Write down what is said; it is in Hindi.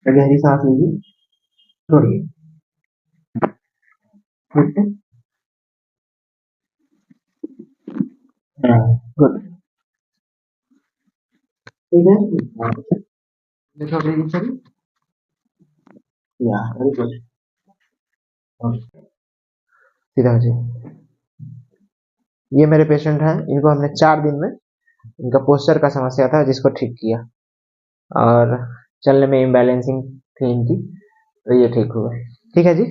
गहरी सांस लीजिए, छोड़िए। गुड। ठीक है, देखो ब्रीदिंग सही। या वेरी गुड। सीधा हो जाइए। ये मेरे पेशेंट हैं, इनको हमने 4 दिन में इनका पोस्चर का समस्या था जिसको ठीक किया, और चलने में इम्बैलेंसिंग थी इनकी, तो ये ठीक हुआ। ठीक है जी।